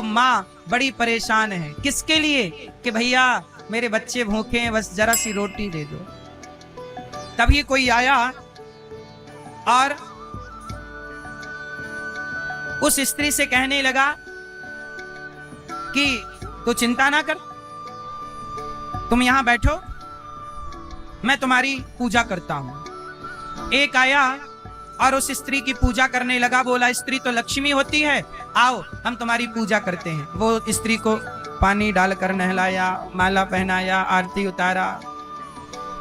माँ बड़ी परेशान है। किसके लिए? कि भैया मेरे बच्चे भूखे हैं, बस जरा सी रोटी दे दो। तभी कोई आया और उस स्त्री से कहने लगा कि तू चिंता ना कर, तुम यहां बैठो, मैं तुम्हारी पूजा करता हूं। एक आया और उस स्त्री की पूजा करने लगा। बोला स्त्री तो लक्ष्मी होती है, आओ हम तुम्हारी पूजा करते हैं। वो स्त्री को पानी डालकर नहलाया, माला पहनाया, आरती उतारा।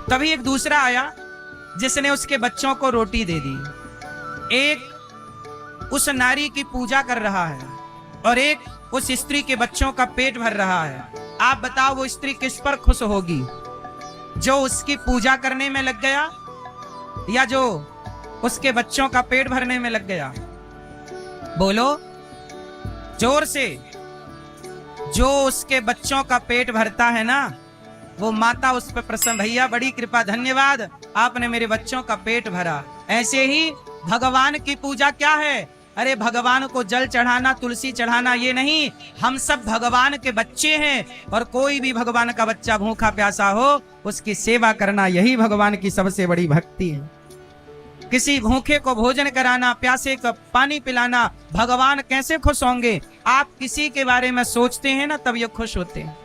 तभी एक दूसरा आया जिसने उसके बच्चों को रोटी दे दी। एक उस नारी की पूजा कर रहा है और एक उस स्त्री के बच्चों का पेट भर रहा है। आप बताओ वो स्त्री किस पर खुश होगी? जो उसकी पूजा करने में लग गया या जो उसके बच्चों का पेट भरने में लग गया? बोलो जोर से। जो उसके बच्चों का पेट भरता है ना, वो माता उस पर प्रसन्न। भैया बड़ी कृपा, धन्यवाद, आपने मेरे बच्चों का पेट भरा। ऐसे ही भगवान की पूजा क्या है? अरे भगवान को जल चढ़ाना, तुलसी चढ़ाना ये नहीं, हम सब भगवान के बच्चे हैं और कोई भी भगवान का बच्चा भूखा प्यासा हो उसकी सेवा करना, यही भगवान की सबसे बड़ी भक्ति है। किसी भूखे को भोजन कराना, प्यासे को पानी पिलाना, भगवान कैसे खुश होंगे? आप किसी के बारे में सोचते हैं ना, तब ये खुश होते हैं।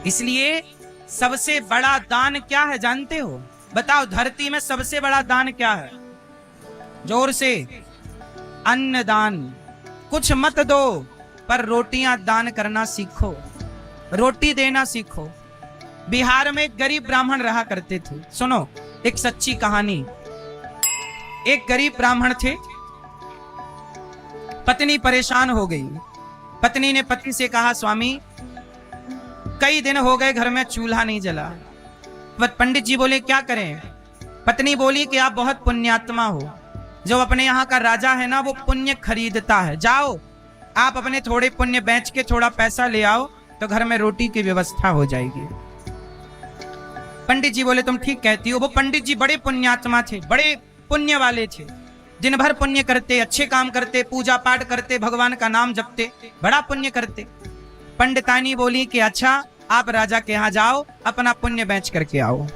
इसलिए सबसे बड़ा दान क्या है जानते हो? बताओ, धरती में सबसे बड़ा दान क्या है? जोर से। अन्न दान। कुछ मत दो पर रोटियां दान करना सीखो, रोटी देना सीखो। बिहार में एक गरीब ब्राह्मण रहा करते थे। सुनो एक सच्ची कहानी। एक गरीब ब्राह्मण थे, पत्नी परेशान हो गई। पत्नी ने पति से कहा, स्वामी कई दिन हो गए घर में चूल्हा नहीं जला। पंडित जी बोले क्या करें? पत्नी बोली कि आप बहुत पुण्यात्मा हो, जो अपने यहाँ का राजा है ना वो पुण्य खरीदता है, जाओ आप अपने थोड़े पुण्य बेच के थोड़ा पैसा ले आओ तो घर में रोटी की व्यवस्था हो जाएगी। पंडित जी बोले तुम ठीक कहती हो। वो पंडित जी बड़े पुण्यात्मा थे, बड़े पुण्य वाले थे, दिन भर पुण्य करते, अच्छे काम करते, पूजा पाठ करते, भगवान का नाम जपते, बड़ा पुण्य करते। पंडितानी बोली कि अच्छा आप राजा के यहाँ जाओ, अपना पुण्य बेच करके आओ।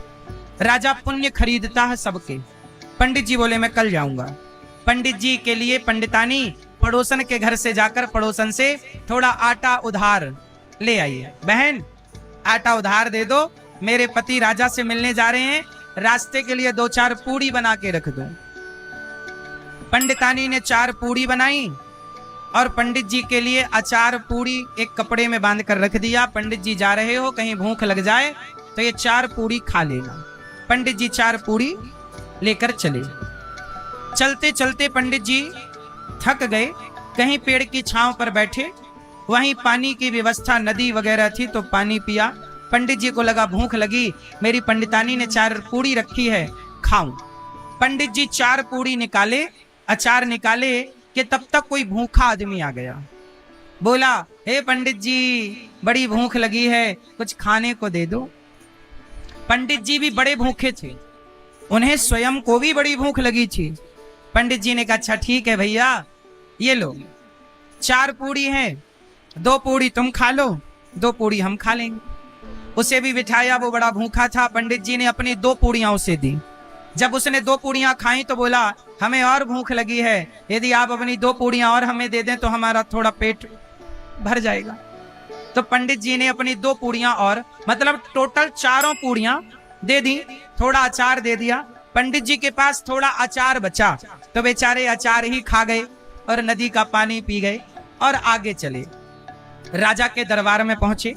राजा पुण्य खरीदता है सबके। पंडित जी बोले मैं कल जाऊंगा। पंडित जी के लिए पंडितानी पड़ोसन के घर से जाकर पड़ोसन से थोड़ा आटा उधार ले आइए। बहन आटा उधार दे दो, मेरे पति राजा से मिलने जा रहे हैं, रास्ते के लिए 2-4 पूड़ी बना के रख दो। पंडितानी ने 4 पूड़ी बनाई और पंडित जी के लिए अचार पूड़ी एक कपड़े में बांध कर रख दिया। पंडित जी जा रहे हो, कहीं भूख लग जाए तो ये 4 पूड़ी खा लेना। पंडित जी 4 पूड़ी लेकर चले। चलते चलते पंडित जी थक गए, कहीं पेड़ की छांव पर बैठे, वहीं पानी की व्यवस्था, नदी वगैरह थी तो पानी पिया। पंडित जी को लगा भूख लगी, मेरी पंडितानी ने 4 पूड़ी रखी है, खाऊं। पंडित जी 4 पूड़ी निकाले, अचार निकाले कि तब तक कोई भूखा आदमी आ गया। बोला हे पंडित जी बड़ी भूख लगी है, कुछ खाने को दे दो। पंडित जी भी बड़े भूखे थे, उन्हें स्वयं को भी बड़ी भूख लगी थी। पंडित जी ने कहा अच्छा ठीक है भैया, ये लो 4 पूड़ी हैं, 2 पूड़ी तुम खा लो, 2 पूड़ी हम खा लेंगे। उसे भी बिठाया, वो बड़ा भूखा था। पंडित जी ने अपनी 2 पूड़ियां उसे दी। जब उसने 2 पूड़ियां खाई तो बोला हमें और भूख लगी है, यदि आप अपनी 2 पूड़ियां और हमें दे दें तो हमारा थोड़ा पेट भर जाएगा। तो पंडित जी ने अपनी 2 पूड़ियां और, मतलब टोटल 4 पूड़ियां दे दी, थोड़ा अचार दे दिया। पंडित जी के पास थोड़ा अचार बचा तो बेचारे अचार ही खा गए और नदी का पानी पी गए और आगे चले। राजा के दरबार में पहुंचे।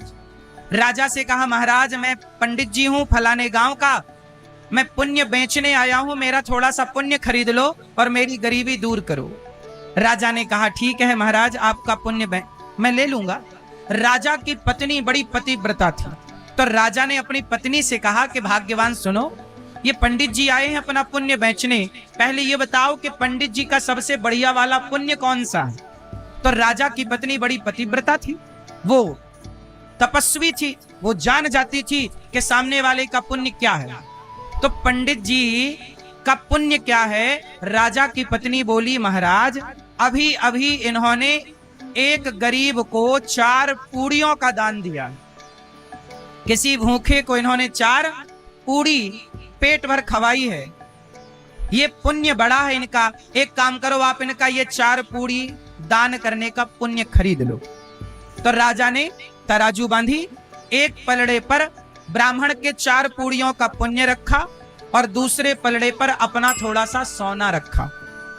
राजा से कहा महाराज मैं पंडित जी हूं फलाने गांव का, मैं पुण्य बेचने आया हूं, मेरा थोड़ा सा पुण्य खरीद लो और मेरी गरीबी दूर करो। राजा ने कहा ठीक है महाराज, आपका पुण्य मैं ले लूंगा। राजा की पत्नी बड़ी पतिव्रता थी, तो राजा ने अपनी पत्नी से कहा कि भाग्यवान सुनो, ये पंडित जी आए हैं अपना पुण्य बेचने, पहले ये बताओ कि पंडित जी का सबसे बढ़िया वाला पुण्य कौन सा है? तो राजा की पत्नी बड़ी पतिव्रता थी, वो तपस्वी थी, वो जान जाती थी कि सामने वाले का पुण्य क्या है। तो पंडित जी का पुण्य क्या है? राजा की पत्नी बोली महाराज अभी अभी इन्होंने एक गरीब को 4 पूड़ियों का दान दिया। किसी भूखे को इन्होंने 4 पूड़ी पेट भर खवाई है। ये पुण्य बड़ा है इनका। एक काम करो, आप इनका ये 4 पूड़ी दान करने का पुण्य खरीद लो। तो राजा ने तराजू बांधी, एक पलड़े पर ब्राह्मण के 4 पूड़ियों का पुण्य रखा और दूसरे पलड़े पर अपना थोड़ा सा सोना रखा।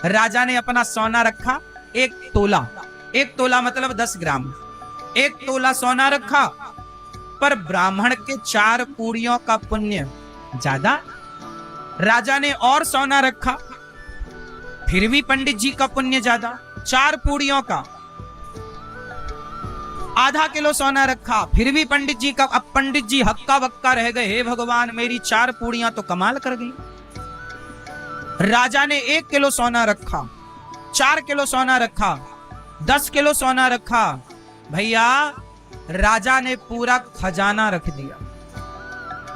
राजा ने अपना सोना रखा 1 तोला, 1 तोला मतलब 10 ग्राम, 1 तोला सोना रखा। पर ब्राह्मण के 4 पूड़ियों का पुण्य ज्यादा। राजा ने और सोना रखा, फिर भी पंडित जी का पुण्य ज्यादा। 4 पूड़ियों का आधा किलो सोना रखा, फिर भी पंडित जी का। अब पंडित जी हक्का बक्का रह गए, हे भगवान मेरी 4 पूड़ियां तो कमाल कर गई। राजा ने 1 किलो सोना रखा, 4 किलो सोना रखा, 10 किलो सोना रखा। भैया राजा ने पूरा खजाना रख दिया,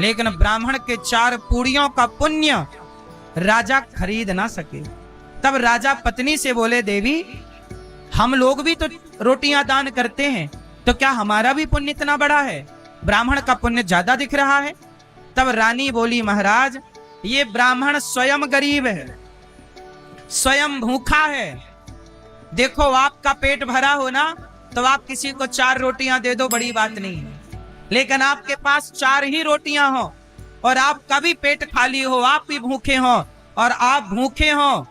लेकिन ब्राह्मण के 4 पूड़ियों का पुण्य राजा खरीद ना सके। तब राजा पत्नी से बोले, देवी हम लोग भी तो रोटियां दान करते हैं, तो क्या हमारा भी पुण्य इतना बड़ा है? ब्राह्मण का पुण्य ज्यादा दिख रहा है। तब रानी बोली, महाराज ये ब्राह्मण स्वयं गरीब है, स्वयं भूखा है। देखो आपका पेट भरा हो ना, तो आप किसी को 4 रोटियां दे दो, बड़ी बात नहीं है। लेकिन आपके पास 4 ही रोटियां हो और आपका भी पेट खाली हो, आप भी भूखे हो और आप भूखे हो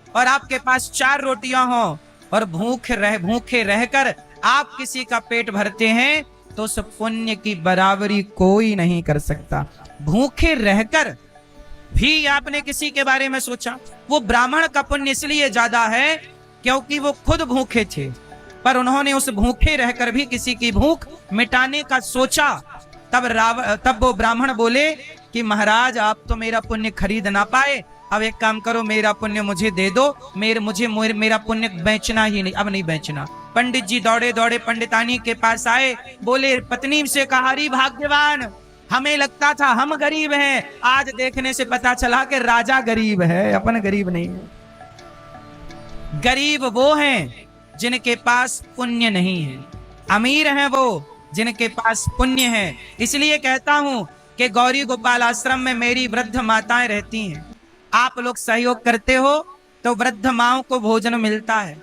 और आपके पास 4 रोटियां हो और भूखे रहकर आप किसी का पेट भरते हैं, तो उस पुण्य की बराबरी कोई नहीं कर सकता। भूखे रहकर भी आपने किसी के बारे में सोचा। वो ब्राह्मण का पुण्य इसलिए ज्यादा है क्योंकि वो खुद भूखे थे, पर उन्होंने उस भूखे रहकर भी किसी की भूख मिटाने का सोचा। तब वो ब्राह्मण बोले कि महाराज आप तो मेरा पुण्य खरीद ना पाए, अब एक काम करो मेरा पुण्य मुझे दे दो, मेरा पुण्य बेचना ही नहीं, अब नहीं बेचना। पंडित जी दौड़े दौड़े पंडितानी के पास आए, बोले पत्नी से कहा, अरे भाग्यवान हमें लगता था हम गरीब हैं, आज देखने से पता चला कि राजा गरीब है, अपन गरीब नहीं है। गरीब वो हैं जिनके पास पुण्य नहीं है, अमीर हैं वो जिनके पास पुण्य है। इसलिए कहता हूं कि गौरी गोपाल आश्रम में मेरी वृद्ध माताएं रहती हैं। आप लोग सहयोग करते हो तो वृद्ध माओं को भोजन मिलता है।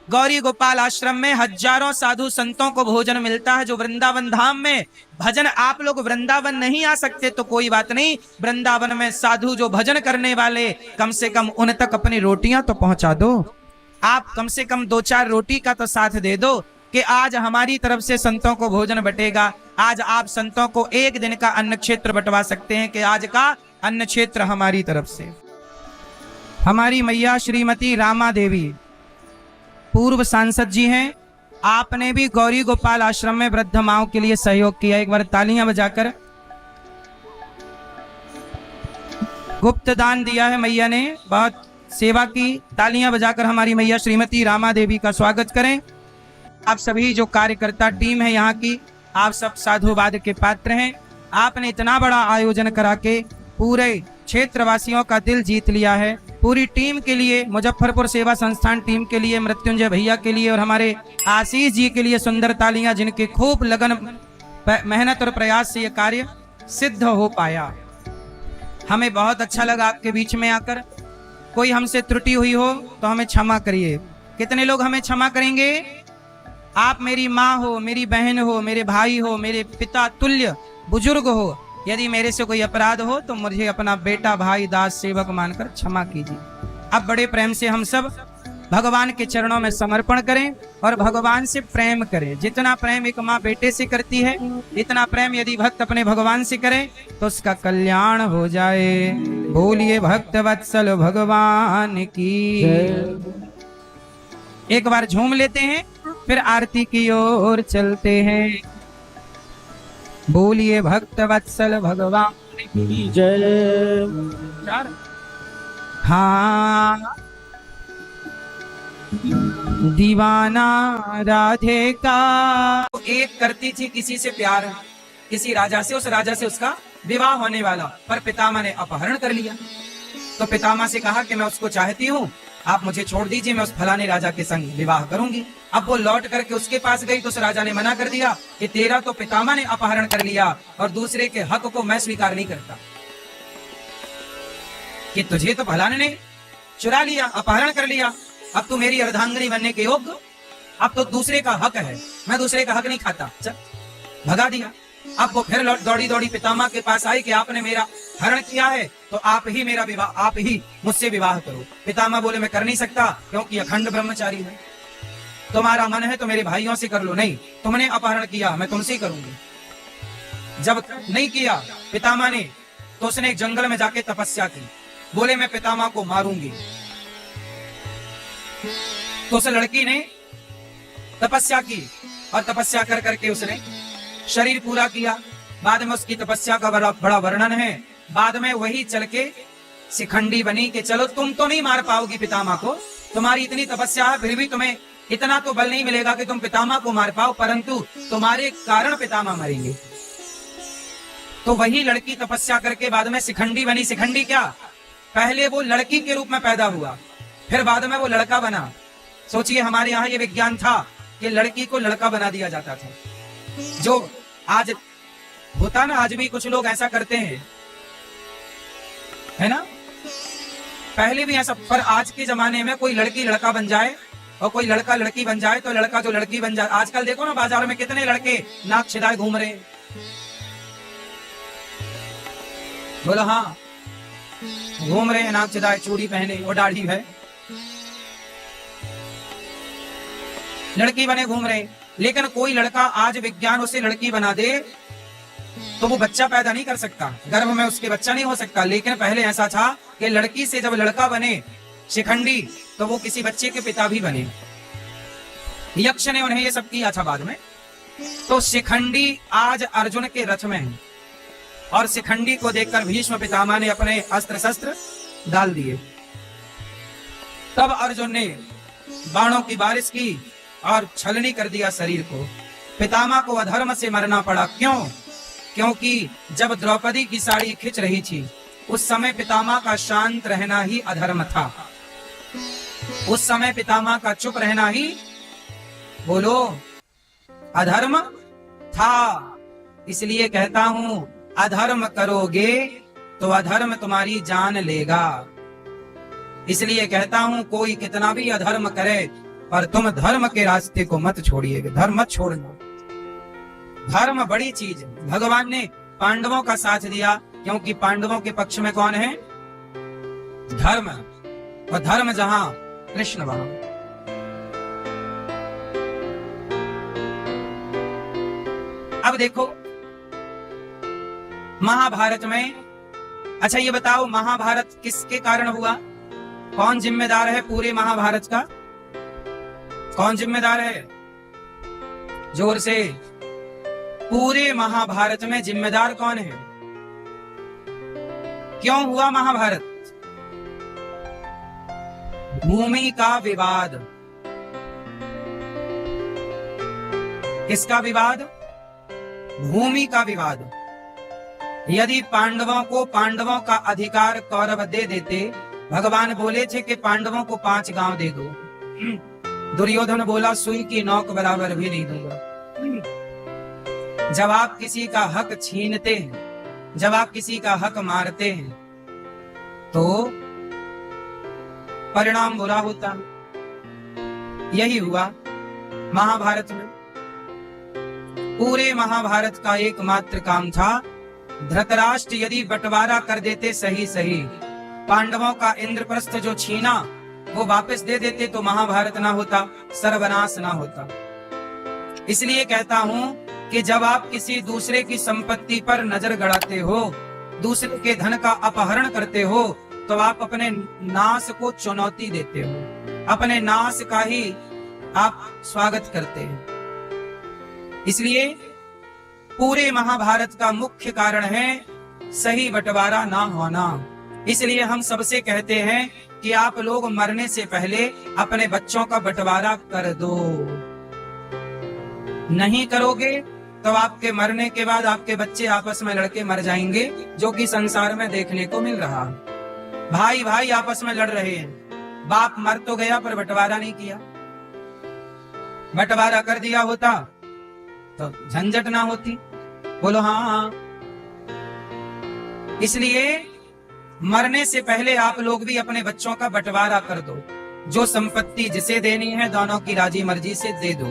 गौरी गोपाल आश्रम में हजारों साधु संतों को भोजन मिलता है जो वृंदावन धाम में भजन। आप लोग वृंदावन नहीं आ सकते तो कोई बात नहीं, वृंदावन में साधु जो भजन करने वाले, कम से कम उन तक अपनी रोटियां तो पहुंचा दो। आप कम से कम 2-4 रोटी का तो साथ दे दो कि आज हमारी तरफ से संतों को भोजन बटेगा। आज आप संतों को 1 दिन का अन्न क्षेत्र बंटवा सकते हैं कि आज का अन्न क्षेत्र हमारी तरफ से। हमारी मैया श्रीमती रामा देवी पूर्व सांसद जी हैं। आपने भी गौरी गोपाल आश्रम में वृद्ध माओं के लिए सहयोग किया, एक बार तालियां बजाकर। गुप्त दान दिया है मैया ने, बहुत सेवा की। तालियां बजाकर हमारी मैया श्रीमती रामा देवी का स्वागत करें। आप सभी जो कार्यकर्ता टीम है यहाँ की, आप सब साधुवाद के पात्र हैं। आपने इतना बड़ा आयोजन करा के पूरे क्षेत्रवासियों का दिल जीत लिया है। पूरी टीम के लिए, मुजफ्फरपुर सेवा संस्थान टीम के लिए, मृत्युंजय भैया के लिए और हमारे आशीष जी के लिए सुंदर तालियां, जिनके खूब लगन मेहनत और प्रयास से यह कार्य सिद्ध हो पाया। हमें बहुत अच्छा लगा आपके बीच में आकर। कोई हमसे त्रुटि हुई हो तो हमें क्षमा करिए। कितने लोग हमें क्षमा करेंगे? आप मेरी माँ हो, मेरी बहन हो, मेरे भाई हो, मेरे पिता तुल्य बुजुर्ग हो। यदि मेरे से कोई अपराध हो तो मुझे अपना बेटा, भाई, दास, सेवक मानकर क्षमा कीजिए। अब बड़े प्रेम से हम सब भगवान के चरणों में समर्पण करें और भगवान से प्रेम करें। जितना प्रेम एक माँ बेटे से करती है, इतना प्रेम यदि भक्त अपने भगवान से करे तो उसका कल्याण हो जाए। बोलिए भक्त वत्सल भगवान की। एक बार झूम लेते हैं, फिर आरती की ओर चलते हैं। बोलिए भक्त वत्सल भगवान की जय। हाँ दीवाना राधे का। एक करती थी किसी से प्यार, किसी राजा से, उस राजा से उसका विवाह होने वाला, पर पितामह ने अपहरण कर लिया। तो पितामह से कहा कि मैं उसको चाहती हूँ आप मुझे छोड़ दीजिए, मैं उस फलाने राजा के संग विवाह करूंगी। अब वो लौट करके उसके पास गई तो उस राजा ने मना कर दिया कि तेरा तो पितामह ने अपहरण कर लिया और दूसरे के हक को मैं स्वीकार नहीं करता, कि तुझे तो फलाने ने चुरा लिया, अपहरण कर लिया, अब तू मेरी अर्धांगिनी बनने के योग्य, अब तो दूसरे का हक है, मैं दूसरे का हक नहीं खाता, चल भगा दिया। अब वो फिर लौट दौड़ी दौड़ी पितामह के पास आई कि आपने मेरा हरण किया है तो आप ही मेरा विवाह, आप ही मुझसे विवाह करो। पितामह बोले मैं कर नहीं सकता क्योंकि अखंड ब्रह्मचारी हूं, तुम्हारा मन है तो मेरे भाइयों से कर लो, नहीं तुमने अपहरण किया मैं तुमसे ही करूंगी। जब नहीं किया पितामह ने तो उसने एक जंगल में जाके तपस्या की, बोले मैं पितामह को मारूंगी। तो उस लड़की ने तपस्या की और तपस्या कर करके उसने शरीर पूरा किया। बाद में उसकी तपस्या का बड़ा वर्णन है। बाद में वही चल के शिखंडी बनी कि चलो तुम तो नहीं मार पाओगी पितामह को, तुम्हारी इतनी तपस्या है, फिर भी तुम्हें इतना तो बल नहीं मिलेगा कि तुम पितामह को मार पाओ, परंतु तुम्हारे कारण पितामह मरेंगे। तो वही लड़की तपस्या करके बाद में शिखंडी बनी। शिखंडी क्या, पहले वो लड़की के रूप में पैदा हुआ, फिर बाद में वो लड़का बना। सोचिए हमारे यहाँ ये विज्ञान था कि लड़की को लड़का बना दिया जाता था, जो आज होता ना, आज भी कुछ लोग ऐसा करते हैं, है ना, पहले भी ऐसा। पर आज के जमाने में कोई लड़की लड़का बन जाए और कोई लड़का लड़की बन जाए तो लड़का जो लड़की बन जाए। आजकल देखो ना बाजार में कितने लड़के नाक छिदाए घूम रहे हैं। बोलो हाँ, घूम रहे हैं नाक छिदाए, चूड़ी पहने और दाढ़ी है, लड़की बने घूम रहे। लेकिन कोई लड़का आज विज्ञान उसे लड़की बना दे तो वो बच्चा पैदा नहीं कर सकता, गर्भ में उसके बच्चा नहीं हो सकता। लेकिन पहले ऐसा था कि लड़की से जब लड़का बने शिखंडी तो वो किसी बच्चे के पिता भी बने। यक्ष ने उन्हें ये सब किया था बाद में। तो शिखंडी आज अर्जुन के रथ में है और शिखंडी को देखकर भीष्म पितामह ने अपने अस्त्र शस्त्र डाल दिए। तब अर्जुन ने बाणों की बारिश की और छलनी कर दिया शरीर को। पितामह को अधर्म से मरना पड़ा। क्यों? क्योंकि जब द्रौपदी की साड़ी खिंच रही थी उस समय पितामह का शांत रहना ही अधर्म था। उस समय पितामह का चुप रहना ही, बोलो, अधर्म था। इसलिए कहता हूं अधर्म करोगे तो अधर्म तुम्हारी जान लेगा। इसलिए कहता हूं कोई कितना भी अधर्म करे पर तुम धर्म के रास्ते को मत छोड़िएगा, धर्म मत छोड़ना। धर्म बड़ी चीज है। भगवान ने पांडवों का साथ दिया क्योंकि पांडवों के पक्ष में कौन है? धर्म। और धर्म जहां कृष्ण वहां। अब देखो महाभारत में, अच्छा ये बताओ महाभारत किसके कारण हुआ? कौन जिम्मेदार है पूरे महाभारत का? कौन जिम्मेदार है? जोर से। पूरे महाभारत में जिम्मेदार कौन है? क्यों हुआ महाभारत? भूमि का विवाद। किसका विवाद? भूमि का विवाद। यदि पांडवों को पांडवों का अधिकार कौरव दे देते, भगवान बोले थे कि पांडवों को 5 गांव दे दो। दुर्योधन बोला सुई की नोक बराबर भी नहीं दूंगा। जब आप किसी का हक छीनते हैं, जब आप किसी का हक मारते हैं तो परिणाम बुरा होता है। यही हुआ महाभारत में। पूरे महाभारत का एकमात्र काम था, धृतराष्ट्र यदि बंटवारा कर देते सही सही, पांडवों का इंद्रप्रस्थ जो छीना वो वापस दे देते तो महाभारत ना होता, सर्वनाश ना होता। इसलिए कहता हूं कि जब आप किसी दूसरे की संपत्ति पर नजर गड़ाते हो, दूसरे के धन का अपहरण करते हो, तो आप अपने नाश को चुनौती देते हो, अपने नाश का ही आप स्वागत करते हैं। इसलिए पूरे महाभारत का मुख्य कारण है सही बंटवारा ना होना। इसलिए हम सबसे कहते हैं कि आप लोग मरने से पहले अपने बच्चों का बंटवारा कर दो। नहीं करोगे तो आपके मरने के बाद आपके बच्चे आपस में लड़के मर जाएंगे, जो कि संसार में देखने को मिल रहा है। भाई भाई आपस में लड़ रहे हैं, बाप मर तो गया पर बंटवारा नहीं किया। बंटवारा कर दिया होता तो झंझट ना होती। बोलो हाँ हाँ। इसलिए मरने से पहले आप लोग भी अपने बच्चों का बंटवारा कर दो। जो संपत्ति जिसे देनी है दोनों की राजी मर्जी से दे दो।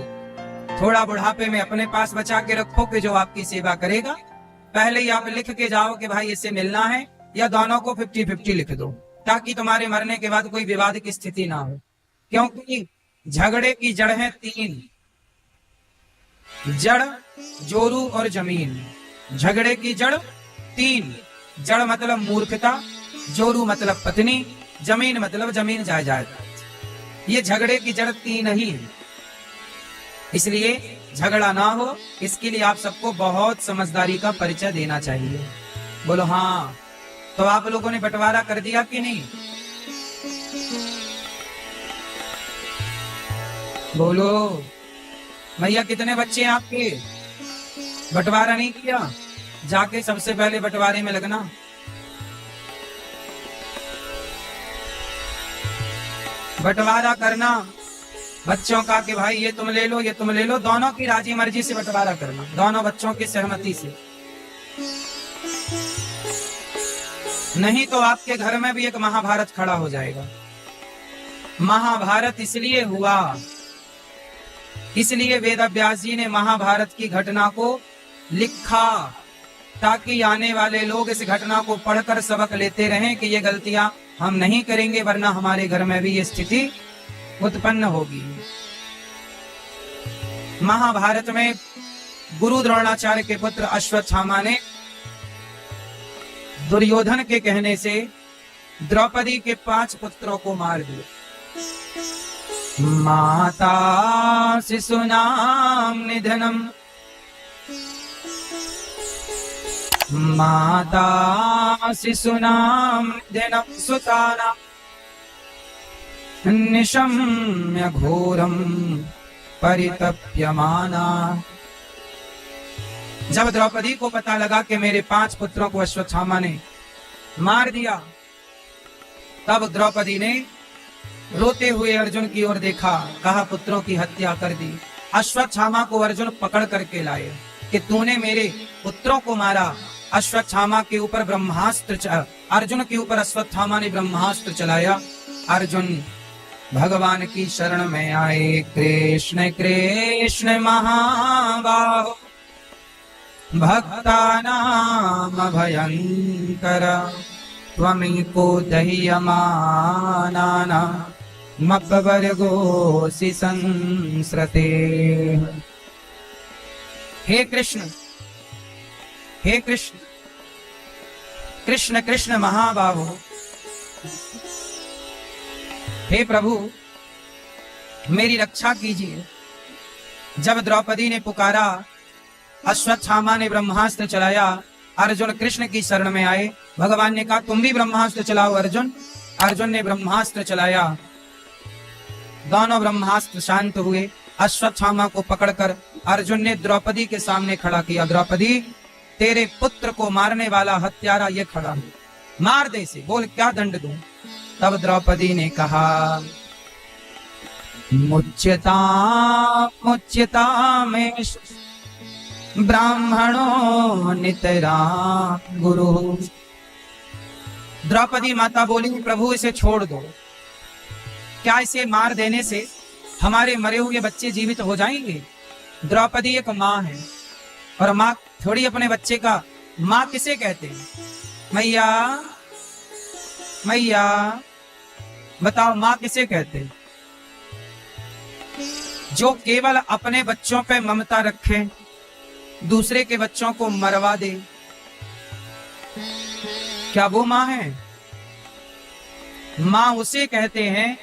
थोड़ा बुढ़ापे में अपने पास बचा के रखो कि जो आपकी सेवा करेगा। पहले ही आप लिख के जाओ कि भाई इससे मिलना है, या दोनों को 50-50 लिख दो, ताकि तुम्हारे मरने के बाद कोई विवाद की स्थिति ना हो। क्योंकि झगड़े की जड़ है 3, जड़, जोरू और जमीन। झगड़े की जड़ 3, जड़ मतलब मूर्खता, जोरू मतलब पत्नी, जमीन मतलब जमीन जायदाद। ये झगड़े की जड़ 3 ही है। इसलिए झगड़ा ना हो, इसके लिए आप सबको बहुत समझदारी का परिचय देना चाहिए। बोलो हाँ। तो आप लोगों ने बंटवारा कर दिया कि नहीं? बोलो भैया, कितने बच्चे हैं आपके? बंटवारा नहीं किया? जाके सबसे पहले बंटवारे में लगना। बंटवारा करना बच्चों का कि भाई ये तुम ले लो, ये तुम ले लो। दोनों की राजी मर्जी से बंटवारा करना, दोनों बच्चों की सहमति से। नहीं तो आपके घर में भी एक महाभारत खड़ा हो जाएगा। महाभारत इसलिए हुआ, इसलिए वेद व्यास जी ने महाभारत की घटना को लिखा, ताकि आने वाले लोग इस घटना को पढ़कर सबक लेते रहें कि ये गलतियां हम नहीं करेंगे, वरना हमारे घर में भी ये स्थिति उत्पन्न होगी। महाभारत में गुरु द्रोणाचार्य के पुत्र अश्वत्थामा ने दुर्योधन के कहने से द्रौपदी के 5 पुत्रों को मार दिया। माता शिशूनां निधनम, माता शिशूनां निधनम सुतानां निशम्य घोरम परितप्यमाना। जब द्रौपदी को पता लगा कि मेरे 5 पुत्रों को अश्वत्थामा ने मार दिया, तब द्रौपदी ने रोते हुए अर्जुन की ओर देखा, कहा पुत्रों की हत्या कर दी। अश्वत्थामा को अर्जुन पकड़ करके लाए कि तूने मेरे पुत्रों को मारा। अश्वत्थामा के ऊपर ब्रह्मास्त्र, अर्जुन के ऊपर अश्वत्थामा ने ब्रह्मास्त्र चलाया। अर्जुन भगवान की शरण में आए। कृष्ण कृष्ण महाबाहो भक्तानाम भयंकर, त्वमेको दह्यमानाना मब्बवर्गोऽसि संस्रते। हे कृष्ण, हे कृष्ण, कृष्ण कृष्ण महाबाहो, हे प्रभु मेरी रक्षा कीजिए। जब द्रौपदी ने पुकारा, अश्वत्थामा ने ब्रह्मास्त्र चलाया, अर्जुन कृष्ण की शरण में आए। भगवान ने कहा तुम भी ब्रह्मास्त्र चलाओ अर्जुन। अर्जुन ने ब्रह्मास्त्र चलाया, दोनों ब्रह्मास्त्र शांत हुए। अश्वत्थामा को पकड़कर अर्जुन ने द्रौपदी के सामने खड़ा किया। द्रौपदी, तेरे पुत्र को मारने वाला हत्यारा ये खड़ा है, मार दे इसे, बोल क्या दंड दूं। तब द्रौपदी ने कहा मुच्यता मुच्यता में ब्राह्मणों नितरा गुरु। द्रौपदी माता बोली प्रभु इसे छोड़ दो, क्या इसे मार देने से हमारे मरे हुए बच्चे जीवित हो जाएंगे? द्रौपदी एक माँ है, और माँ थोड़ी अपने बच्चे का, माँ किसे कहते हैं? मैया मैया, बताओ माँ किसे कहते हैं? जो केवल अपने बच्चों पे ममता रखे, दूसरे के बच्चों को मरवा दे, क्या वो माँ है? माँ उसे कहते हैं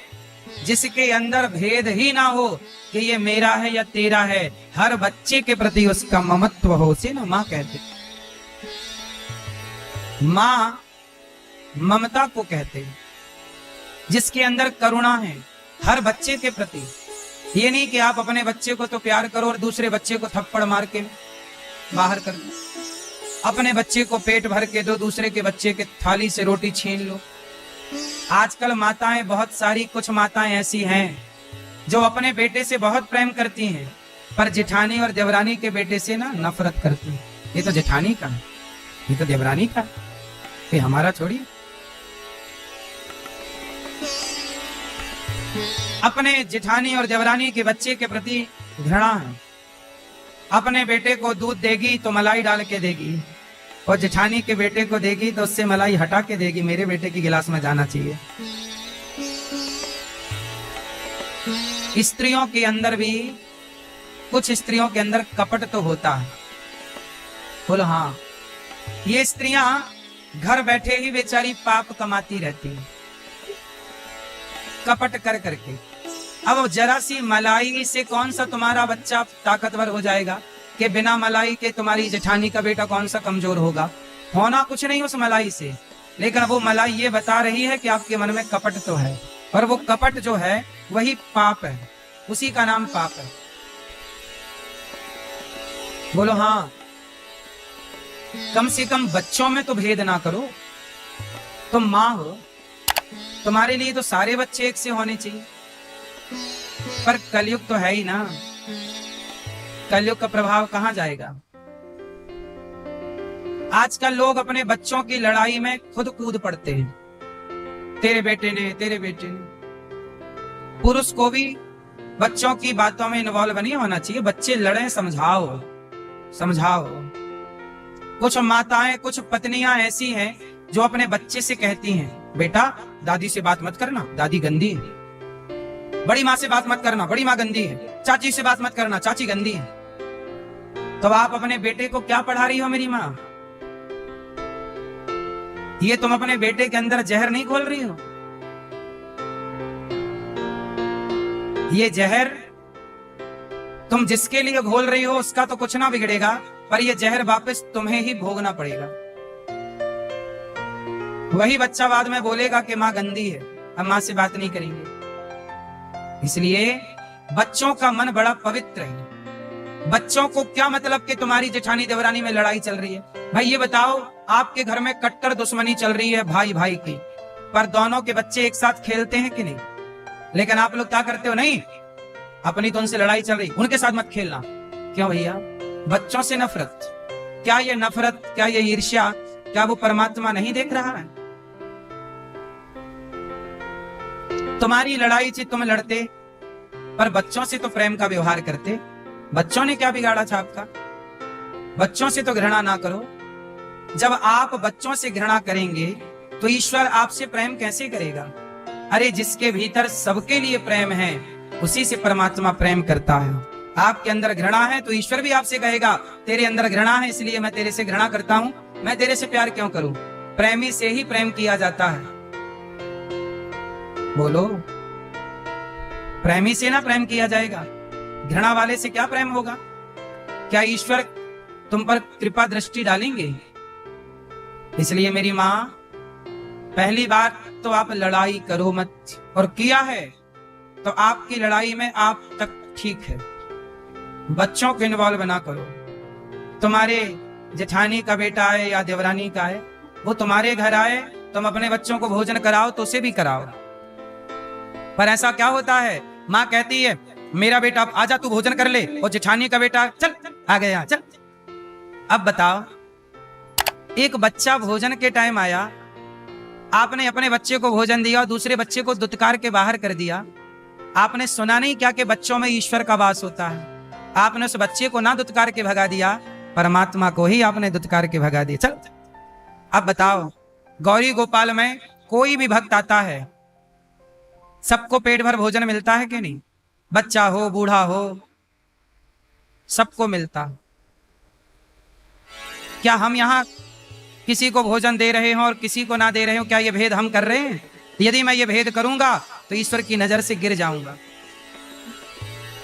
जिसके अंदर भेद ही ना हो कि ये मेरा है या तेरा है, हर बच्चे के प्रति उसका ममत्व हो, उसे ना माँ कहते। माँ ममता को कहते हैं, जिसके अंदर करुणा है हर बच्चे के प्रति। ये नहीं कि आप अपने बच्चे को तो प्यार करो और दूसरे बच्चे को थप्पड़ मार के बाहर कर दो, अपने बच्चे को पेट भर के दो, दूसरे के बच्चे के थाली से रोटी छीन लो। आजकल माताएं बहुत सारी, कुछ माताएं ऐसी हैं जो अपने बेटे से बहुत प्रेम करती हैं, पर जेठानी और देवरानी के बेटे से ना नफरत करती हैं। ये तो जेठानी का है, ये तो देवरानी का है, ये हमारा छोड़िए। अपने जेठानी और देवरानी के बच्चे के प्रति घृणा है। अपने बेटे को दूध देगी तो मलाई डाल के देगी, और जेठानी के बेटे को देगी तो उससे मलाई हटा के देगी, मेरे बेटे की गिलास में जाना चाहिए। स्त्रियों के अंदर भी, कुछ स्त्रियों के अंदर कपट तो होता है। बोलो हाँ। ये स्त्रियां घर बैठे ही बेचारी पाप कमाती रहती हैं, कपट कर करके। अब जरा सी मलाई से कौन सा तुम्हारा बच्चा ताकतवर हो जाएगा, कि बिना मलाई के तुम्हारी जेठानी का बेटा कौन सा कमजोर होगा। होना कुछ नहीं उस मलाई से, लेकिन वो मलाई ये बता रही है कि आपके मन में कपट तो है, और वो कपट जो है वही पाप है, उसी का नाम पाप है। बोलो हाँ। कम से कम बच्चों में तो भेद ना करो। तुम माँ हो, तुम्हारे लिए तो सारे बच्चे एक से होने चाहिए, पर कलयुग तो है ही ना। कलयुग का प्रभाव कहां जाएगा। आजकल लोग अपने बच्चों की लड़ाई में खुद कूद पड़ते हैं, तेरे बेटे ने, तेरे बेटे ने। पुरुष को भी बच्चों की बातों में इन्वॉल्व नहीं होना चाहिए। बच्चे लड़े, समझाओ समझाओ। कुछ माताएं, कुछ पत्नियां ऐसी हैं जो अपने बच्चे से कहती हैं, बेटा दादी से बात मत करना, दादी गंदी है। बड़ी माँ से बात मत करना, बड़ी माँ गंदी है। चाची से बात मत करना, चाची गंदी है। तो आप अपने बेटे को क्या पढ़ा रही हो मेरी माँ? ये तुम अपने बेटे के अंदर जहर नहीं घोल रही हो? ये जहर तुम जिसके लिए घोल रही हो उसका तो कुछ ना बिगड़ेगा, पर ये जहर वापस तुम्हें ही भोगना पड़ेगा। वही बच्चा बाद में बोलेगा कि माँ गंदी है, अब माँ से बात नहीं करेंगे। इसलिए बच्चों का मन बड़ा पवित्र है। बच्चों को क्या मतलब कि तुम्हारी जेठानी देवरानी में लड़ाई चल रही है। भाई ये बताओ, आपके घर में कट्टर दुश्मनी चल रही है भाई भाई की, पर दोनों के बच्चे एक साथ खेलते हैं कि नहीं? लेकिन आप लोग क्या करते हो, नहीं अपनी तो उनसे लड़ाई चल रही, उनके साथ मत खेलना। क्यों भैया? बच्चों से नफरत। क्या ये नफरत, क्या ये ईर्ष्या, क्या वो परमात्मा नहीं देख रहा है? तुम्हारी लड़ाई से तुम लड़ते, पर बच्चों से तो प्रेम का व्यवहार करते। बच्चों ने क्या बिगाड़ा था आपका? बच्चों से तो घृणा ना करो। जब आप बच्चों से घृणा करेंगे तो ईश्वर आपसे प्रेम कैसे करेगा? अरे जिसके भीतर सबके लिए प्रेम है उसी से परमात्मा प्रेम करता है। आपके अंदर घृणा है तो ईश्वर भी आपसे कहेगा तेरे अंदर घृणा है, इसलिए मैं तेरे से घृणा करता हूं, मैं तेरे से प्यार क्यों करूं? प्रेमी से ही प्रेम किया जाता है। बोलो, प्रेमी से ना प्रेम किया जाएगा, घृणा वाले से क्या प्रेम होगा? क्या ईश्वर तुम पर कृपा दृष्टि डालेंगे? इसलिए मेरी माँ, पहली बात तो आप लड़ाई करो मत, और किया है तो आपकी लड़ाई में आप तक ठीक है। बच्चों को इन्वॉल्व ना करो। तुम्हारे जेठानी का बेटा आए या देवरानी का है, वो तुम्हारे घर आए, तुम अपने बच्चों को भोजन कराओ तो उसे भी कराओ। पर ऐसा क्या होता है, माँ कहती है मेरा बेटा आजा तू भोजन कर ले, और जेठानी का बेटा चल आ गया चल। अब बताओ, एक बच्चा भोजन के टाइम आया, आपने अपने बच्चे को भोजन दिया और दूसरे बच्चे को दुत्कार के बाहर कर दिया। आपने सुना नहीं क्या कि बच्चों में ईश्वर का वास होता है? आपने उस बच्चे को ना दुत्कार के भगा दिया, परमात्मा को ही आपने दुत्कार के भगा दिया। चल अब बताओ, गौरी गोपाल में कोई भी भक्त आता है, सबको पेट भर भोजन मिलता है कि नहीं? बच्चा हो बूढ़ा हो सबको मिलता। क्या हम यहाँ किसी को भोजन दे रहे हो और किसी को ना दे रहे हो, क्या ये भेद हम कर रहे हैं? यदि मैं ये भेद करूंगा तो ईश्वर की नजर से गिर जाऊंगा।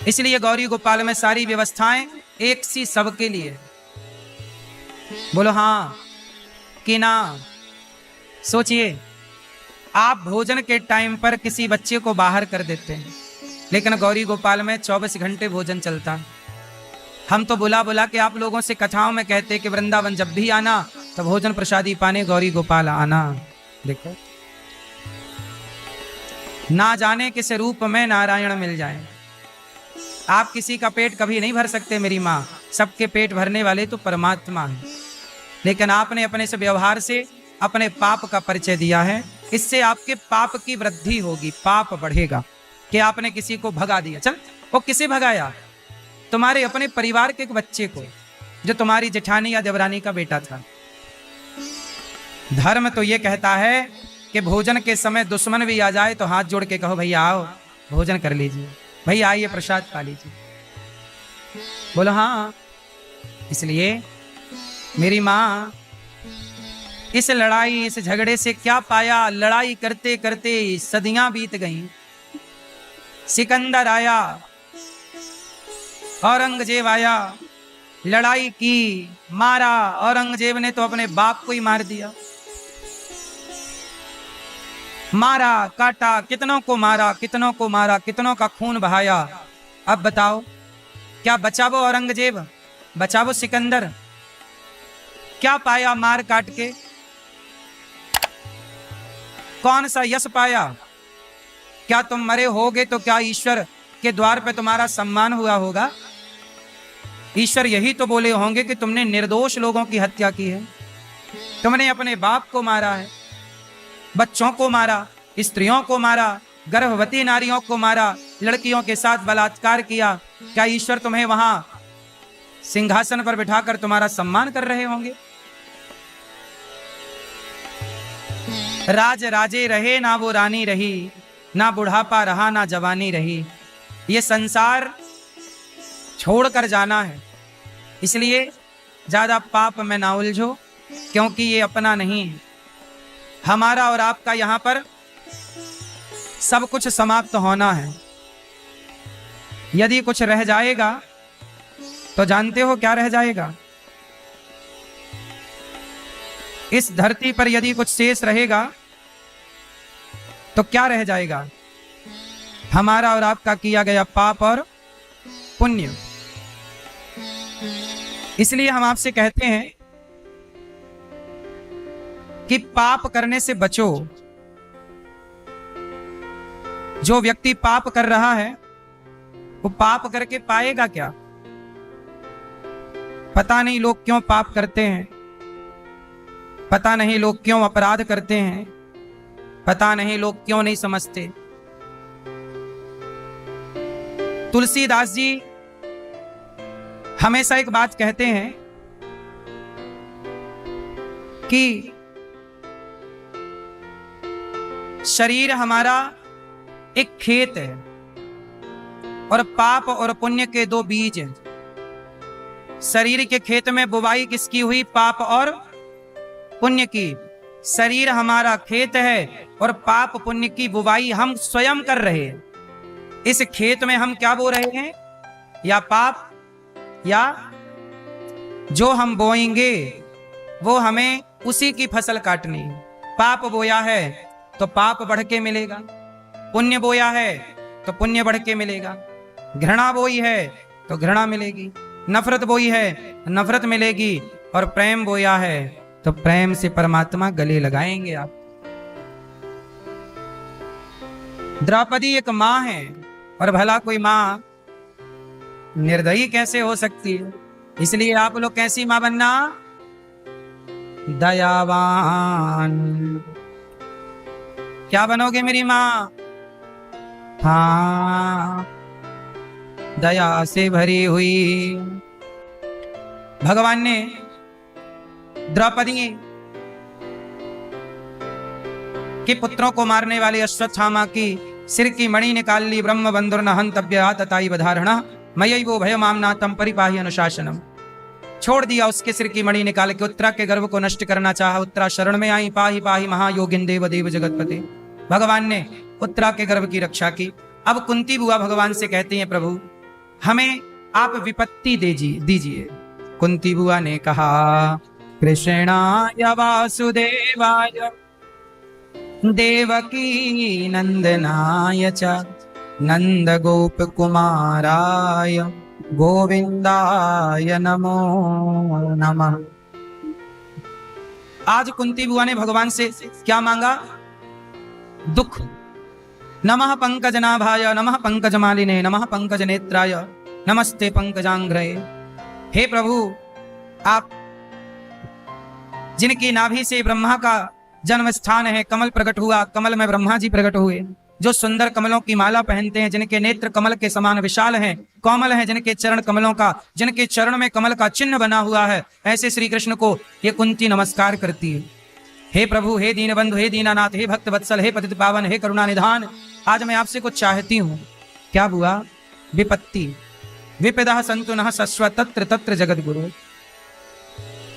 इसलिए गौरी गोपाल में सारी व्यवस्थाएं एक सी सबके लिए। बोलो हाँ कि ना? सोचिए, आप भोजन के टाइम पर किसी बच्चे को बाहर कर देते हैं, लेकिन गौरी गोपाल में 24 घंटे भोजन चलता है। हम तो बुला बुला के आप लोगों से कथाओं में कहते कि वृंदावन जब भी आना तो भोजन प्रसादी पाने गौरी गोपाल आना। देखो ना जाने किस रूप में नारायण मिल जाए। आप किसी का पेट कभी नहीं भर सकते मेरी माँ, सबके पेट भरने वाले तो परमात्मा है। लेकिन आपने अपने से व्यवहार से अपने पाप का परिचय दिया है, इससे आपके पाप की वृद्धि होगी, पाप बढ़ेगा। कि आपने किसी को भगा दिया, चल वो किसे भगाया? तुम्हारे अपने परिवार के एक बच्चे को, जो तुम्हारी जेठानी या देवरानी का बेटा था। धर्म तो ये कहता है कि भोजन के समय दुश्मन भी आ जाए तो हाथ जोड़ के कहो भैया आओ भोजन कर लीजिए, भैया आइए प्रसाद खा लीजिए। बोलो हाँ। इसलिए मेरी माँ इस लड़ाई इस झगड़े से क्या पाया? लड़ाई करते करते सदियां बीत गईं। सिकंदर आया, औरंगजेब आया, लड़ाई की, मारा। औरंगजेब ने तो अपने बाप को ही मार दिया। मारा काटा, कितनों को मारा, कितनों को मारा, कितनों का खून बहाया। अब बताओ क्या बचा वो औरंगजेब? बचा वो सिकंदर? क्या पाया मार काट के? कौन सा यश पाया? क्या तुम मरे होगे तो क्या ईश्वर के द्वार पे तुम्हारा सम्मान हुआ होगा? ईश्वर यही तो बोले होंगे कि तुमने निर्दोष लोगों की हत्या की है, तुमने अपने बाप को मारा है, बच्चों को मारा, स्त्रियों को मारा, गर्भवती नारियों को मारा, लड़कियों के साथ बलात्कार किया। क्या ईश्वर तुम्हें वहां सिंहासन पर बिठाकर तुम्हारा सम्मान कर रहे होंगे? राज राजे रहे ना वो रानी रही, ना बुढ़ापा रहा ना जवानी रही। ये संसार छोड़कर जाना है, इसलिए ज्यादा पाप में ना उलझो, क्योंकि ये अपना नहीं है। हमारा और आपका यहां पर सब कुछ समाप्त होना है। यदि कुछ रह जाएगा तो जानते हो क्या रह जाएगा? इस धरती पर यदि कुछ शेष रहेगा तो क्या रह जाएगा? हमारा और आपका किया गया पाप और पुण्य। इसलिए हम आपसे कहते हैं कि पाप करने से बचो। जो व्यक्ति पाप कर रहा है वो पाप करके पाएगा क्या? पता नहीं लोग क्यों पाप करते हैं, पता नहीं लोग क्यों अपराध करते हैं, पता नहीं लोग क्यों नहीं समझते। तुलसीदास जी हमेशा एक बात कहते हैं कि शरीर हमारा एक खेत है और पाप और पुण्य के दो बीज हैं। शरीर के खेत में बुवाई किसकी हुई? पाप और पुण्य की। शरीर हमारा खेत है और पाप पुण्य की बुवाई हम स्वयं कर रहे हैं। इस खेत में हम क्या बो रहे हैं? या पाप, या जो हम बोएंगे वो हमें उसी की फसल काटनी है। पाप बोया है तो पाप बढ़ के मिलेगा, पुण्य बोया है तो पुण्य बढ़ के मिलेगा। घृणा बोई है तो घृणा मिलेगी, नफरत बोई है नफरत मिलेगी, और प्रेम बोया है तो प्रेम से परमात्मा गले लगाएंगे आप। द्रौपदी एक मां है, और भला कोई मां निर्दयी कैसे हो सकती है? इसलिए आप लोग कैसी मां बनना? दयावान। क्या बनोगे मेरी मां? हाँ, दया से भरी हुई। भगवान ने द्रौपदी के पुत्रों को मारने वाले अश्वत्थामा की सिर की मणि निकाल ली। ब्रह्म बंधुर न हंतव्य तताई बधारणा मयि वो भयमामना तम परिपाहि अनुशासनम। छोड़ दिया उसके सिर की मणि निकाल के। उत्तरा के गर्भ को नष्ट करना चाहा, उत्तरा शरण में आई। पाहि पाहि महायोगिन देव देव जगतपते। भगवान ने उत्तरा के गर्भ की रक्षा की। अब कुंती बुआ भगवान से कहती हैं, प्रभु हमें आप विपत्ति दीजिए। कुंती बुआ ने कहा, कृष्णाय वासुदेवाय देवकी नंदनाय च नंद गोप कुमाराय गोविंदाय नमो नमः। आज कुंती बुआ ने भगवान से क्या मांगा? दुख। नमः पंकजनाभाय नमः पंकजमालिने नमः पंकजनेत्राय नमस्ते पंकजांघ्रये। हे प्रभु, आप जिनकी नाभि से ब्रह्मा का जन्म स्थान है, कमल प्रकट हुआ, कमल में ब्रह्मा जी प्रकट हुए, जो सुंदर कमलों की माला पहनते हैं, जिनके नेत्र कमल के समान विशाल हैं, कोमल हैं, जिनके चरण कमलों का, जिनके चरण में कमल का चिन्ह बना हुआ है, ऐसे श्री कृष्ण को ये कुंती नमस्कार करती है। हे प्रभु, हे दीनबंधु, हे दीनानाथ, हे भक्त वत्सल, हे पतित पावन, हे करुणा निधान, आज मैं आपसे कुछ चाहती हूँ। क्या बुआ? विपत्ति विपदा संतु नः सस्व तत्र तत्र जगत गुरु।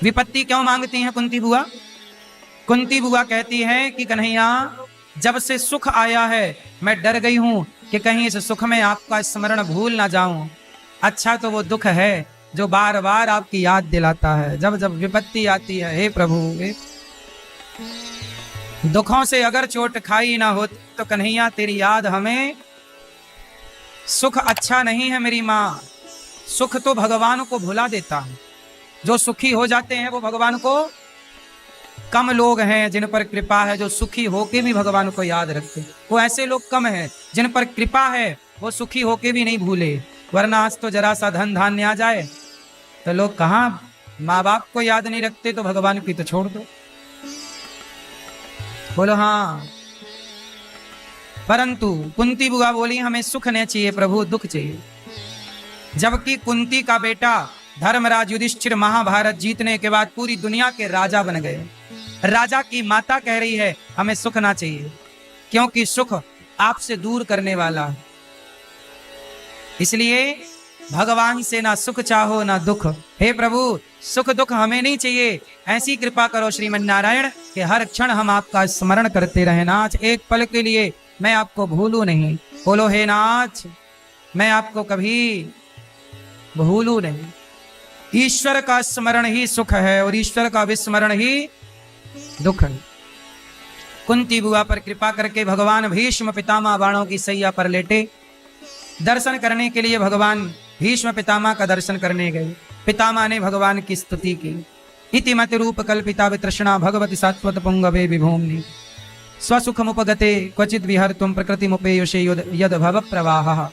विपत्ति क्यों मांगती हैं कुंती बुआ? कुंती बुआ कहती है कि कन्हैया, जब से सुख आया है मैं डर गई हूं कि कहीं इस सुख में आपका स्मरण भूल ना जाऊं। अच्छा तो वो दुख है जो बार बार आपकी याद दिलाता है जब जब विपत्ति आती है। हे प्रभु, दुखों से अगर चोट खाई ना हो तो कन्हैया तेरी याद हमें। सुख अच्छा नहीं है मेरी माँ, सुख तो भगवान को भुला देता है। जो सुखी हो जाते हैं वो भगवान को, कम लोग हैं जिन पर कृपा है जो सुखी होके भी भगवान को याद रखते। वो ऐसे लोग कम हैं जिन पर कृपा है वो सुखी होके भी नहीं भूले। वरना आज तो जरा सा धन धान्य आ जाए तो लोग कहाँ माँ बाप को याद नहीं रखते, तो भगवान की तो छोड़ दो। बोलो हाँ। परंतु कुंती बुआ बोली हमें सुख नहीं चाहिए प्रभु, दुख चाहिए। जबकि कुंती का बेटा धर्मराज युधिष्ठिर महाभारत जीतने के बाद पूरी दुनिया के राजा बन गए। राजा की माता कह रही है हमें सुख ना चाहिए, क्योंकि सुख आपसे दूर करने वाला है। इसलिए भगवान से ना सुख चाहो ना दुख। हे प्रभु, सुख दुख हमें नहीं चाहिए। ऐसी कृपा करो श्रीमन नारायण कि हर क्षण हम आपका स्मरण करते रहे। नाथ, एक पल के लिए मैं आपको भूलूं नहीं। बोलो हे नाथ, मैं आपको कभी भूलूं नहीं। ईश्वर का स्मरण ही सुख है और ईश्वर का विस्मरण ही दुख है। कुंती बुआ पर कृपा करके भगवान भीष्म पितामह बाणों की सैया पर लेटे। दर्शन करने के लिए भगवान भीष्म पितामह का दर्शन करने गए। पितामह ने भगवान की स्तुति की। इति मति रूप कल्पिता वितृष्णा भगवती सात्वत पुंगवे विभूम्नि स्वसुखमुपगते क्वचित विहर्तुम प्रकृतिमुपेयुषे यद भव प्रवाह।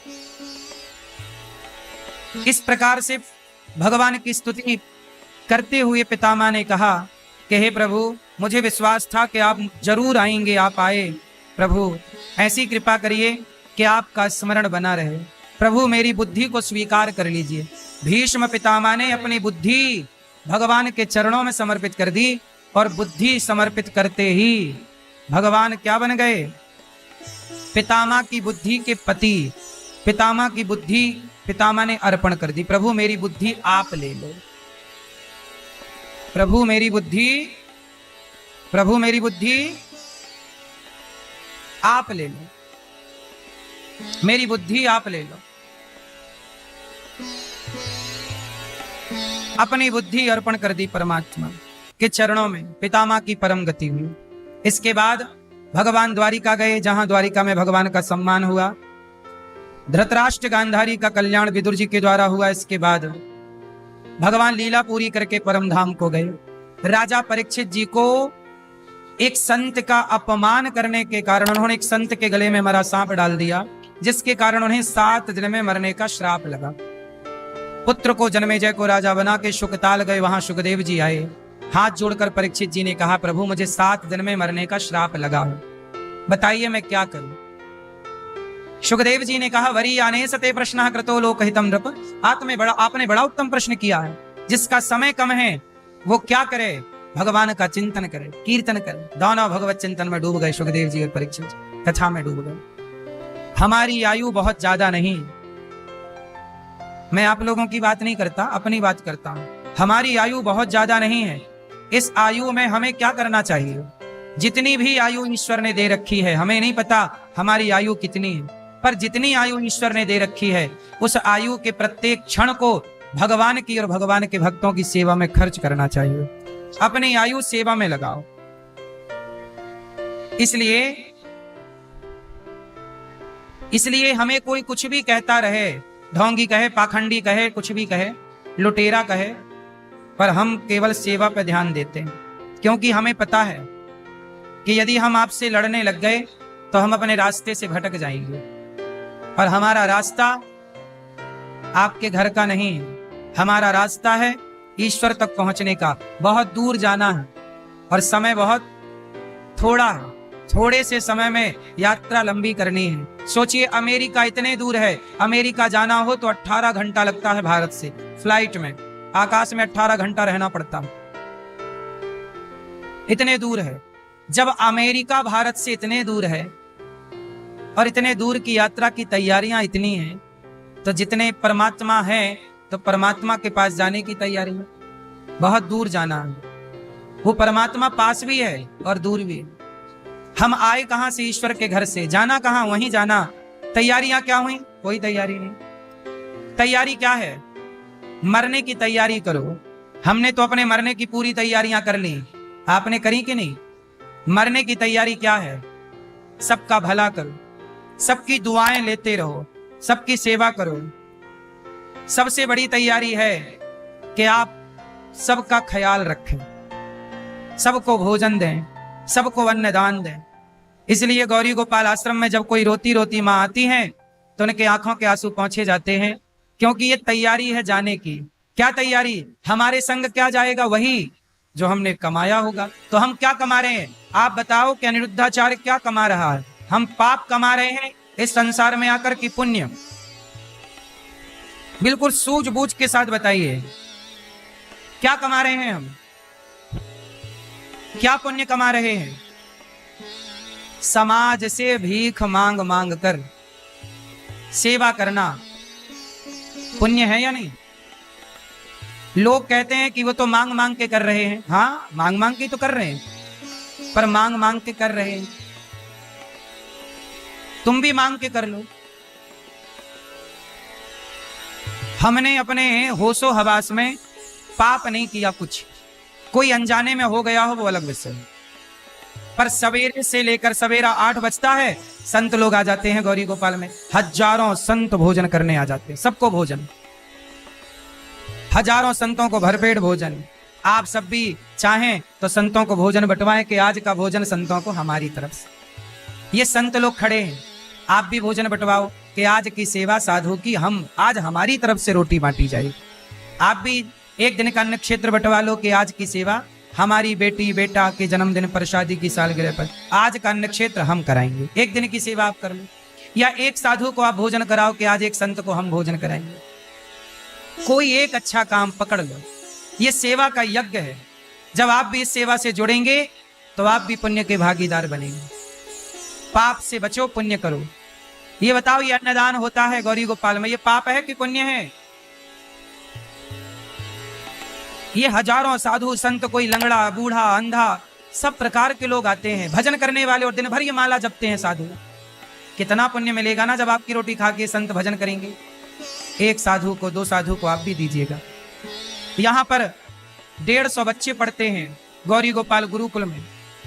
इस प्रकार से भगवान की स्तुति करते हुए पितामह ने कहा कि हे प्रभु, मुझे विश्वास था कि आप जरूर आएंगे। आप आए। प्रभु ऐसी कृपा करिए कि आपका स्मरण बना रहे। प्रभु मेरी बुद्धि को स्वीकार कर लीजिए। भीष्म पितामह ने अपनी बुद्धि भगवान के चरणों में समर्पित कर दी और बुद्धि समर्पित करते ही भगवान क्या बन गए? पितामह की बुद्धि के पति। पितामह की बुद्धि पितामह ने अर्पण कर दी। प्रभु मेरी बुद्धि आप ले लो। प्रभु मेरी बुद्धि, प्रभु मेरी बुद्धि आप ले लो। मेरी बुद्धि आप ले लो। अपनी बुद्धि अर्पण कर दी परमात्मा के चरणों में। पितामह की परम गति हुई। इसके बाद भगवान द्वारिका गए, जहां द्वारिका में भगवान का सम्मान हुआ। धृतराष्ट्र गांधारी का कल्याण विदुर जी के द्वारा हुआ। इसके बाद भगवान लीला पूरी करके परम धाम को गए। राजा परीक्षित जी को एक संत का अपमान करने के कारण उन्होंने एक संत के गले में मरा सांप डाल दिया, जिसके कारण उन्हें 7 दिन में मरने का श्राप लगा। पुत्र को जन्मेजय को राजा बना के शुकताल गए। वहां सुखदेव जी आए। हाथ जोड़कर परीक्षित जी ने कहा, प्रभु मुझे 7 दिन में मरने का श्राप लगा, बताइए मैं क्या करूं? सुखदेव जी ने कहा, वरी आने सते प्रश्न कृतो लोकहितम नृप। आपने बड़ा उत्तम प्रश्न किया है। जिसका समय कम है वो क्या करे? भगवान का चिंतन करे, कीर्तन करे। दोनों भगवत चिंतन में डूब गए सुखदेव जी और परीक्षित जी, कथा में डूब गए। हमारी आयु बहुत ज्यादा नहीं। मैं आप लोगों की बात नहीं करता, अपनी बात करता हूं। हमारी आयु बहुत ज्यादा नहीं है। इस आयु में हमें क्या करना चाहिए? जितनी भी आयु ईश्वर ने दे रखी है, हमें नहीं पता हमारी आयु कितनी है, पर जितनी आयु ईश्वर ने दे रखी है उस आयु के प्रत्येक क्षण को भगवान की और भगवान के भक्तों की सेवा में खर्च करना चाहिए। अपनी आयु सेवा में लगाओ। इसलिए हमें कोई कुछ भी कहता रहे, ढोंगी कहे, पाखंडी कहे, कुछ भी कहे, लुटेरा कहे, पर हम केवल सेवा पर ध्यान देते हैं। क्योंकि हमें पता है कि यदि हम आपसे लड़ने लग गए तो हम अपने रास्ते से भटक जाएंगे। और हमारा रास्ता आपके घर का नहीं है, हमारा रास्ता है ईश्वर तक पहुंचने का। बहुत दूर जाना है और समय बहुत थोड़ा है, थोड़े से समय में यात्रा लंबी करनी है। सोचिए अमेरिका इतने दूर है, अमेरिका जाना हो तो 18 घंटा लगता है भारत से, फ्लाइट में, आकाश में 18 घंटा रहना पड़ता है, इतने दूर है। जब अमेरिका भारत से इतने दूर है और इतने दूर की यात्रा की तैयारियां इतनी हैं, तो जितने परमात्मा हैं तो परमात्मा के पास जाने की तैयारी है। बहुत दूर जाना है, वो परमात्मा पास भी है और दूर भी है। हम आए कहां से? ईश्वर के घर से। जाना कहां? वहीं जाना। तैयारियां क्या हुई? कोई तैयारी नहीं। तैयारी क्या है? मरने की तैयारी करो। हमने तो अपने मरने की पूरी तैयारियां कर ली, आपने करी कि नहीं? मरने की तैयारी क्या है? सबका भला करो, सबकी दुआएं लेते रहो, सबकी सेवा करो। सबसे बड़ी तैयारी है कि आप सबका ख्याल रखें, सबको भोजन दें, सबको अन्नदान दें। इसलिए गौरी गोपाल आश्रम में जब कोई रोती रोती माँ आती है तो उनके आंखों के आंसू पहुंचे जाते हैं, क्योंकि ये तैयारी है जाने की। क्या तैयारी? हमारे संग क्या जाएगा? वही जो हमने कमाया होगा। तो हम क्या कमा रहे हैं? आप बताओ कि अनिरुद्धाचार्य क्या कमा रहा है? हम पाप कमा रहे हैं इस संसार में आकर की पुण्य? बिल्कुल सूझबूझ के साथ बताइए, क्या कमा रहे हैं हम? क्या पुण्य कमा रहे हैं? समाज से भीख मांग मांग कर सेवा करना पुण्य है या नहीं? लोग कहते हैं कि वो तो मांग मांग के कर रहे हैं। हाँ, मांग मांग के तो कर रहे हैं, पर मांग मांग के कर रहे हैं। तुम भी मांग के कर लो। हमने अपने होशो हवास में पाप नहीं किया कुछ, कोई अनजाने में हो गया हो वो अलग विषय है। पर सवेरे से लेकर सवेरा 8 बजता है, संत लोग आ जाते हैं गौरी गोपाल में। हजारों संत भोजन करने आ जाते हैं, सबको भोजन, हजारों संतों को भरपेट भोजन। आप सब भी चाहें तो संतों को भोजन बंटवाएं कि आज का भोजन संतों को हमारी तरफ से। ये संत लोग खड़े हैं, आप भी भोजन बंटवाओ कि आज की सेवा साधु की हम आज हमारी तरफ से रोटी बांटी जाए। आप भी एक दिन का अन्न क्षेत्र बंटवा लो कि आज की सेवा हमारी बेटी बेटा के जन्मदिन पर, शादी की सालगिरह पर आज का अन्न क्षेत्र हम कराएंगे। एक दिन की सेवा आप कर लो, या एक साधु को आप भोजन कराओ कि आज एक संत को हम भोजन कराएंगे। कोई एक अच्छा काम पकड़ लो, ये सेवा का यज्ञ है। जब आप भी इस सेवा से जुड़ेंगे तो आप भी पुण्य के भागीदार बनेंगे। पाप से बचो, पुण्य करो। ये बताओ, ये अन्नदान होता है गौरी गोपाल में, ये पाप है कि पुण्य है? ये हजारों साधु संत, कोई लंगड़ा बूढ़ा अंधा सब प्रकार के लोग आते हैं, भजन करने वाले, और दिन भर ये माला जपते हैं साधु। कितना पुण्य मिलेगा ना जब आपकी रोटी खा के संत भजन करेंगे। एक साधु को, 2 साधु को आप भी दीजिएगा। यहाँ पर 150 बच्चे पढ़ते हैं गौरी गोपाल गुरुकुल में।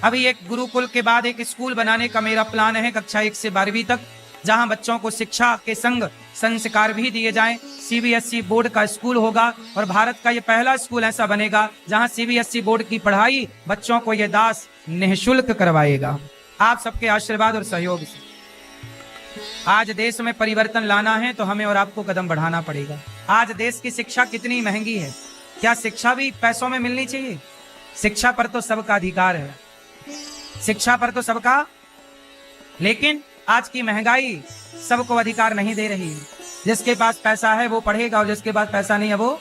अभी एक गुरुकुल के बाद एक स्कूल बनाने का मेरा प्लान है, कक्षा 1 से 12वीं तक, जहां बच्चों को शिक्षा के संग संस्कार भी दिए जाएं। सीबीएसई बोर्ड का स्कूल होगा और भारत का ये पहला स्कूल ऐसा बनेगा जहां सीबीएसई बोर्ड की पढ़ाई बच्चों को ये दास निःशुल्क करवाएगा, आप सबके आशीर्वाद और सहयोग से। आज देश में परिवर्तन लाना है तो हमें और आपको कदम बढ़ाना पड़ेगा। आज देश की शिक्षा कितनी महंगी है, क्या शिक्षा भी पैसों में मिलनी चाहिए? शिक्षा पर तो सबका अधिकार है, शिक्षा पर तो सबका, लेकिन आज की महंगाई सबको अधिकार नहीं दे रही है। जिसके पास पैसा है वो पढ़ेगा और जिसके पास पैसा नहीं है वो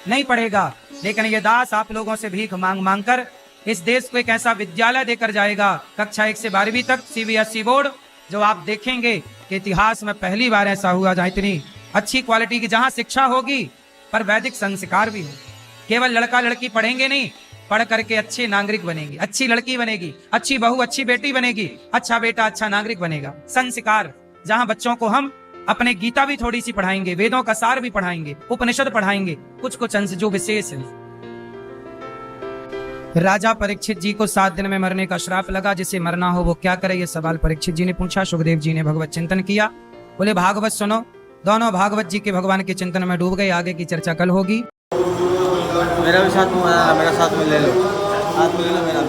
नहीं पढ़ेगा। लेकिन ये दास आप लोगों से भीख मांग मांग कर इस देश को एक ऐसा विद्यालय देकर जाएगा, कक्षा 1 से 12वीं तक सीबीएसई बोर्ड, जो आप देखेंगे कि इतिहास में पहली बार ऐसा हुआ जहाँ इतनी अच्छी क्वालिटी की, जहाँ शिक्षा होगी पर वैदिक संस्कार भी हो। केवल लड़का लड़की पढ़ेंगे नहीं, पढ़ करके अच्छे नागरिक बनेंगे, अच्छी लड़की बनेगी, अच्छी बहू अच्छी बेटी बनेगी, अच्छा बेटा अच्छा नागरिक बनेगा। संस्कार, जहां बच्चों को हम अपने गीता भी थोड़ी सी पढ़ाएंगे, वेदों का सार भी पढ़ाएंगे, उपनिषद पढ़ाएंगे, कुछ कुछ अंश जो विशेष है। राजा परीक्षित जी को 7 दिन में मरने का श्राप लगा, जिसे मरना हो वो क्या करे, ये सवाल परीक्षित जी ने पूछा। सुखदेव जी ने भगवत चिंतन किया, बोले भागवत सुनो। दोनों भागवत जी के भगवान के चिंतन में डूब गए। आगे की चर्चा कल होगी। मेरा भी साथ में, मेरा साथ में ले लो, हाथ में ले लो मेरा।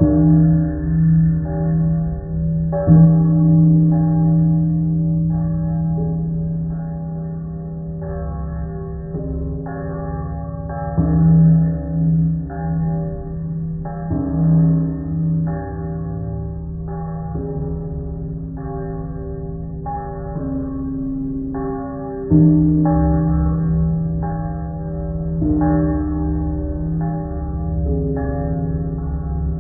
you